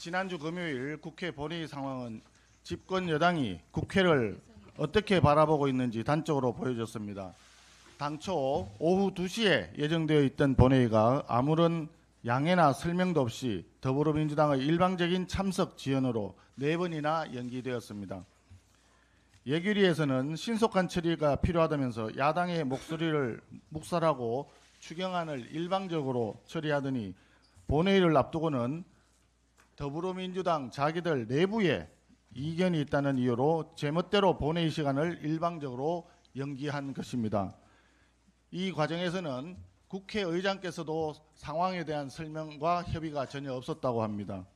지난주 금요일 국회 본회의 상황은 집권 여당이 국회를 어떻게 바라보고 있는지 단적으로 보여줬습니다. 당초 오후 2시에 예정되어 있던 본회의가 아무런 양해나 설명도 없이 더불어민주당의 일방적인 참석 지연으로 4번이나 연기되었습니다. 예결위에서는 신속한 처리가 필요하다면서 야당의 목소리를 묵살하고 추경안을 일방적으로 처리하더니 본회의를 앞두고는 더불어민주당 자기들 내부에 이견이 있다는 이유로 제멋대로 본회의 시간을 일방적으로 연기한 것입니다. 이 과정에서는 국회의장께서도 상황에 대한 설명과 협의가 전혀 없었다고 합니다.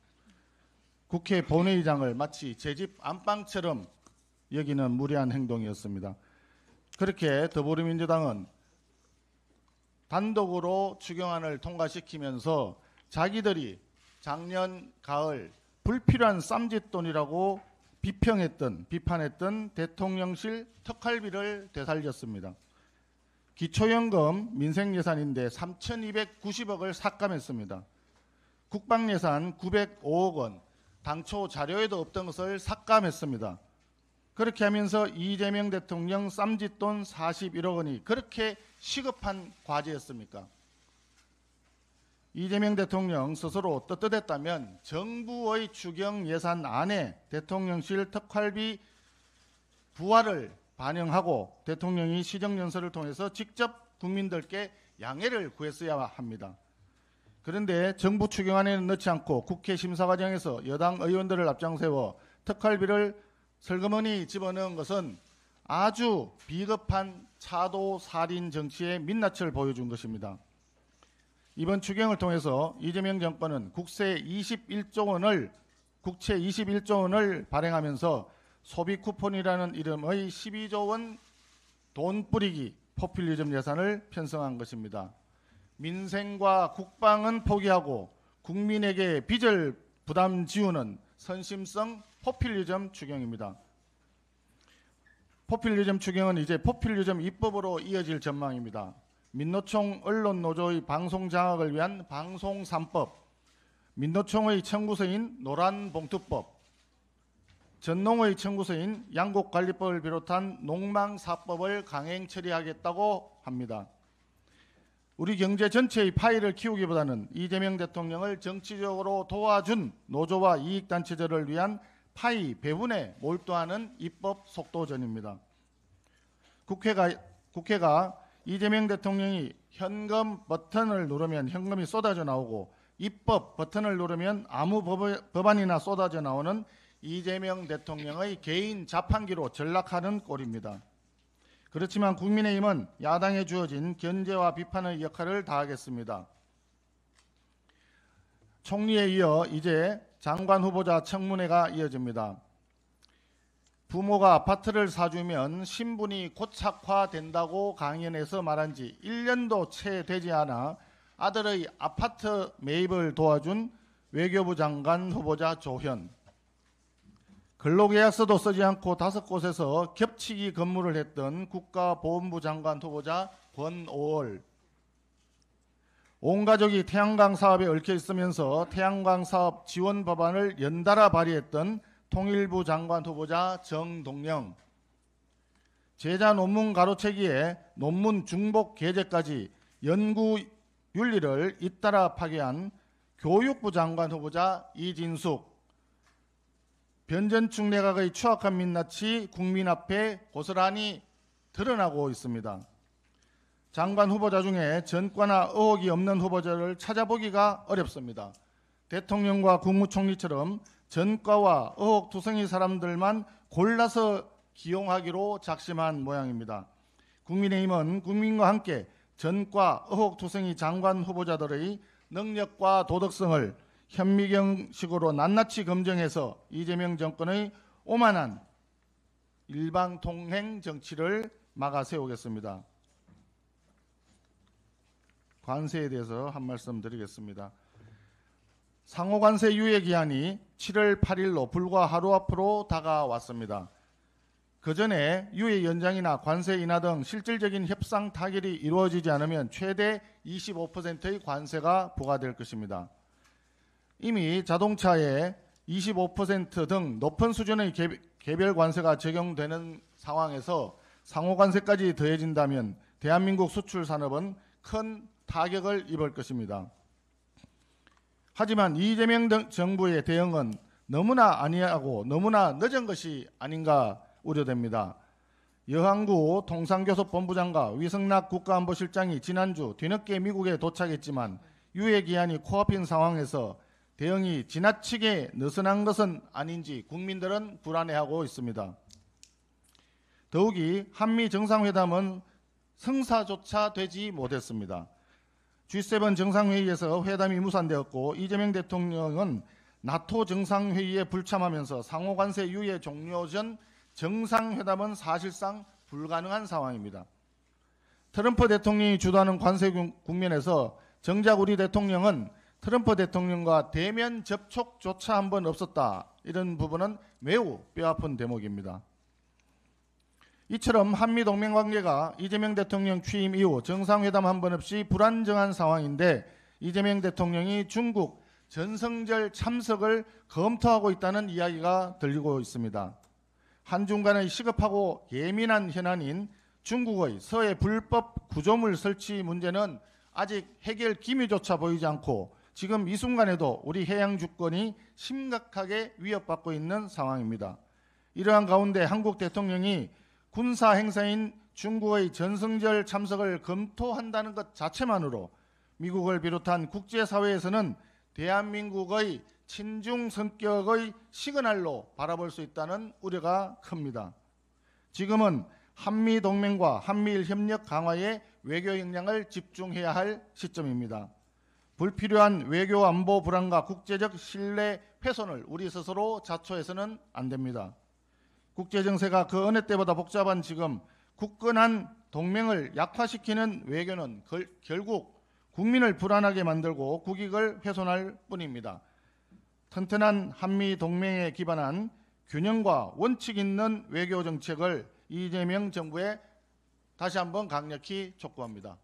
국회 본회의장을 마치 제 집 안방처럼 여기는 무리한 행동이었습니다. 그렇게 더불어민주당은 단독으로 추경안을 통과시키면서 자기들이 작년 가을 불필요한 쌈짓돈이라고 비판했던 대통령실 특활비를 되살렸습니다. 기초연금 민생예산인데 3,290억을 삭감했습니다. 국방예산 905억 원, 당초 자료에도 없던 것을 삭감했습니다. 그렇게 하면서 이재명 대통령 쌈짓돈 41억 원이 그렇게 시급한 과제였습니까? 이재명 대통령 스스로 떳떳했다면 정부의 추경 예산 안에 대통령실 특활비 부활을 반영하고 대통령이 시정연설을 통해서 직접 국민들께 양해를 구했어야 합니다. 그런데 정부 추경안에는 넣지 않고 국회 심사 과정에서 여당 의원들을 앞장세워 특활비를 슬그머니 집어넣은 것은 아주 비겁한 차도 살인 정치의 민낯을 보여준 것입니다. 이번 추경을 통해서 이재명 정권은 국채 21조 원을 발행하면서 소비 쿠폰이라는 이름의 12조 원 돈 뿌리기 포퓰리즘 예산을 편성한 것입니다. 민생과 국방은 포기하고 국민에게 빚을 부담 지우는 선심성 포퓰리즘 추경입니다. 포퓰리즘 추경은 이제 포퓰리즘 입법으로 이어질 전망입니다. 민노총 언론노조의 방송 장악을 위한 방송 3법, 민노총의 청구서인 노란봉투법, 전농의 청구서인 양곡관리법을 비롯한 농망사법을 강행 처리하겠다고 합니다. 우리 경제 전체의 파이를 키우기보다는 이재명 대통령을 정치적으로 도와준 노조와 이익단체들을 위한 파이 배분에 몰두하는 입법 속도전입니다. 국회가 이재명 대통령이 현금 버튼을 누르면 현금이 쏟아져 나오고 입법 버튼을 누르면 아무 법안이나 쏟아져 나오는 이재명 대통령의 개인 자판기로 전락하는 꼴입니다. 그렇지만 국민의힘은 야당에 주어진 견제와 비판의 역할을 다하겠습니다. 총리에 이어 이제 장관 후보자 청문회가 이어집니다. 부모가 아파트를 사주면 신분이 고착화된다고 강연해서 말한 지 1년도 채 되지 않아 아들의 아파트 매입을 도와준 외교부 장관 후보자 조현, 근로계약서도 쓰지 않고 5곳에서 겹치기 근무를 했던 국가보훈부 장관 후보자 권오월, 온 가족이 태양광 사업에 얽혀 있으면서 태양광 사업 지원 법안을 연달아 발의했던 통일부 장관 후보자 정동영, 제자 논문 가로채기에 논문 중복 게재까지 연구 윤리를 잇따라 파괴한 교육부 장관 후보자 이진숙, 변전충 내각의 추악한 민낯이 국민 앞에 고스란히 드러나고 있습니다. 장관 후보자 중에 전과나 의혹이 없는 후보자를 찾아보기가 어렵습니다. 대통령과 국무총리처럼 전과와 의혹투성이 사람들만 골라서 기용하기로 작심한 모양입니다. 국민의힘은 국민과 함께 전과 의혹투성이 장관 후보자들의 능력과 도덕성을 현미경식으로 낱낱이 검증해서 이재명 정권의 오만한 일방통행 정치를 막아 세우겠습니다. 관세에 대해서 한 말씀 드리겠습니다. 상호관세 유예 기한이 7월 8일로 불과 하루 앞으로 다가왔습니다. 그 전에 유예 연장이나 관세 인하 등 실질적인 협상 타결이 이루어지지 않으면 최대 25%의 관세가 부과될 것입니다. 이미 자동차에 25% 등 높은 수준의 개별 관세가 적용되는 상황에서 상호 관세까지 더해진다면 대한민국 수출 산업은 큰 타격을 입을 것입니다. 하지만 이재명 정부의 대응은 너무나 안이하고 너무나 늦은 것이 아닌가 우려됩니다. 여항구 통상교섭본부장과 위성락 국가안보실장이 지난주 뒤늦게 미국에 도착했지만 유예 기한이 코앞인 상황에서 대응이 지나치게 느슨한 것은 아닌지 국민들은 불안해하고 있습니다. 더욱이 한미 정상회담은 성사조차 되지 못했습니다. G7 정상회의에서 회담이 무산되었고 이재명 대통령은 나토 정상회의에 불참하면서 상호관세 유예 종료 전 정상회담은 사실상 불가능한 상황입니다. 트럼프 대통령이 주도하는 관세 국면에서 정작 우리 대통령은 트럼프 대통령과 대면 접촉조차 한 번 없었다. 이런 부분은 매우 뼈아픈 대목입니다. 이처럼 한미동맹관계가 이재명 대통령 취임 이후 정상회담 한 번 없이 불안정한 상황인데 이재명 대통령이 중국 전성절 참석을 검토하고 있다는 이야기가 들리고 있습니다. 한중 간의 시급하고 예민한 현안인 중국의 서해 불법 구조물 설치 문제는 아직 해결 기미조차 보이지 않고 지금 이 순간에도 우리 해양 주권이 심각하게 위협받고 있는 상황입니다. 이러한 가운데 한국 대통령이 군사 행사인 중국의 전성절 참석을 검토한다는 것 자체만으로 미국을 비롯한 국제사회에서는 대한민국의 친중 성격의 시그널로 바라볼 수 있다는 우려가 큽니다. 지금은 한미동맹과 한미일 협력 강화에 외교 역량을 집중해야 할 시점입니다. 불필요한 외교 안보 불안과 국제적 신뢰 훼손을 우리 스스로 자초해서는 안 됩니다. 국제정세가 그 어느 때보다 복잡한 지금 굳건한 동맹을 약화시키는 외교는 결국 국민을 불안하게 만들고 국익을 훼손할 뿐입니다. 튼튼한 한미 동맹에 기반한 균형과 원칙 있는 외교 정책을 이재명 정부에 다시 한번 강력히 촉구합니다.